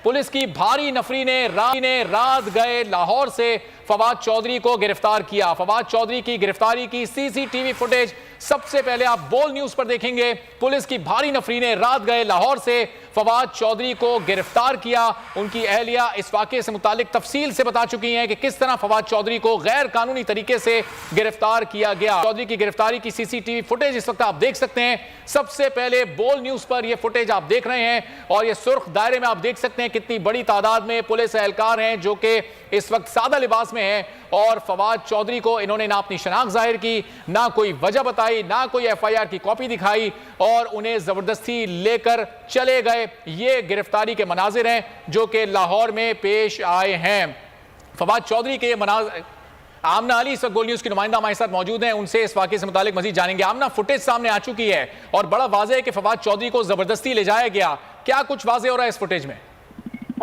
Police की भारी नफरी ने रात गए लाहौर से फवाद चौधरी को गिरफ्तार किया। फवाद चौधरी की गिरफ्तारी की सीसीटीवी फुटेज सबसे पहले आप बोल न्यूज पर देखेंगे। पुलिस की भारी नफरी ने रात गए लाहौर से फवाद चौधरी को गिरफ्तार किया। उनकी अहलिया इस वाकये से मुतालिक तफसील से बता चुकी हैं कि किस तरह फवाद चौधरी को गैर कानूनी तरीके से गिरफ्तार किया गया। चौधरी की गिरफ्तारी की सीसीटीवी फुटेज इस वक्त आप देख सकते हैं। सबसे पहले बोल न्यूज पर यह फुटेज आप देख रहे हैं और यह सुर्ख दायरे में आप देख सकते हैं कितनी बड़ी तादाद में पुलिस एहलकार हैं जो कि इस वक्त सादा लिबास में हैं और फवाद चौधरी को इन्होंने ना अपनी शनाख्त जाहिर की, ना कोई वजह बताई, ना कोई एफआईआर की कॉपी दिखाई और उन्हें जबरदस्ती लेकर चले गए। ये गिरफ्तारी के मनाजिर हैं जो कि लाहौर में पेश आए हैं। फवाद चौधरी के मनाजिर आमना अली इस वक्त गोल न्यूज की नुमाइंदा हमारे साथ मौजूद हैं, उनसे इस वाकये से मुतालिक मजीद जानेंगे। आमना, फुटेज सामने आ चुकी है और बड़ा वाज़ेह है कि फवाद चौधरी को जबरदस्ती ले जाया गया। क्या कुछ वाज़ेह हो रहा है इस फुटेज में?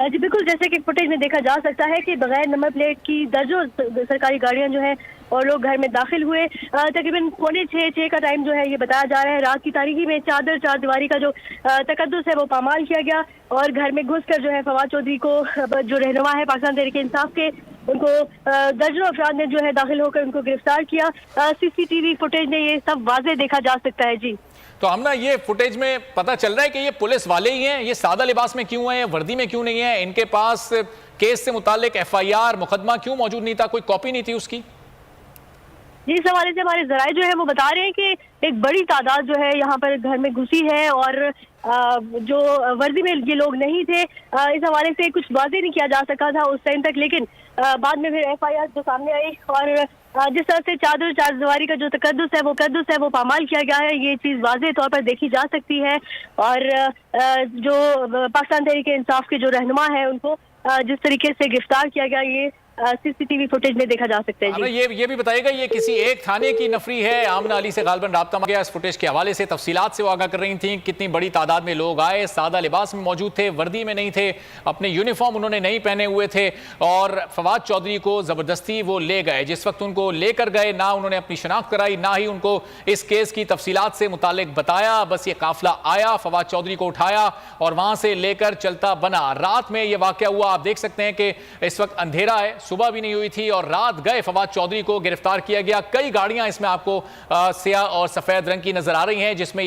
जी बिल्कुल, जैसे कि फुटेज में देखा जा सकता है कि बगैर नंबर प्लेट की दर्जों सरकारी गाड़ियां जो है और लोग घर में दाखिल हुए। तकरीबन 5:45 का टाइम जो है ये बताया जा रहा है। रात की तारीकी में चार दीवारी का जो तकद्दुस है वो पामाल किया गया और घर में घुसकर जो है फवाद चौधरी को, जो रहनुमा है पाकिस्तान तहरीक इंसाफ के, उनको दर्जनों अफराद ने जो है दाखिल होकर उनको गिरफ्तार किया। सीसीटीवी फुटेज में ये सब वाज़ेह देखा जा सकता है। जी तो हमना, ये फुटेज में पता चल रहा है कि ये पुलिस वाले ही हैं। ये सादा लिबास में क्यों हैं, वर्दी में क्यों नहीं है? इनके पास केस से मुतालिक एफआईआर मुकदमा क्यों मौजूद नहीं था? कोई कॉपी नहीं थी उसकी? जी, इस हवाले से हमारे जराए जो है वो बता रहे हैं कि एक बड़ी तादाद जो है यहाँ पर घर में घुसी है और जो वर्दी में ये लोग नहीं थे। इस हवाले से कुछ वाज़ेह नहीं किया जा सका था उस टाइम तक, लेकिन बाद में फिर एफआईआर जो सामने आई और जिस तरह से चार दीवारी का जो तकद्दुस है वो पामाल किया गया है, ये चीज़ वाज़ेह तौर पर देखी जा सकती है। और जो पाकिस्तान तहरीक इंसाफ के जो रहनुमा है उनको जिस तरीके से गिरफ्तार किया गया, ये सीसीटीवी फुटेज में देखा जा सकता है। ये भी बताइएगा, ये किसी एक थाने की नफरी है? आमना अली से गालबन राब्ता गया इस फुटेज के हवाले से तफसीलात से वो आगाह कर रही थी। कितनी बड़ी तादाद में लोग आए, सादा लिबास में मौजूद थे, वर्दी में नहीं थे, अपने यूनिफॉर्म उन्होंने नहीं पहने हुए थे और फवाद चौधरी को जबरदस्ती वो ले गए। जिस वक्त उनको लेकर गए ना उन्होंने अपनी शनाख्त कराई, ना ही उनको इस केस की तफसीलात से मुतालिक बताया। बस ये काफिला आया, फवाद चौधरी को उठाया और वहां से लेकर चलता बना। रात में यह वाकया हुआ। आप देख सकते हैं कि इस वक्त अंधेरा है, सुबह भी नहीं हुई थी और रात गए फवाद चौधरी को गिरफ्तार किया गया। कई गाड़ियां इसमें आपको स्याह और सफेद रंग की नजर आ रही हैं जिसमें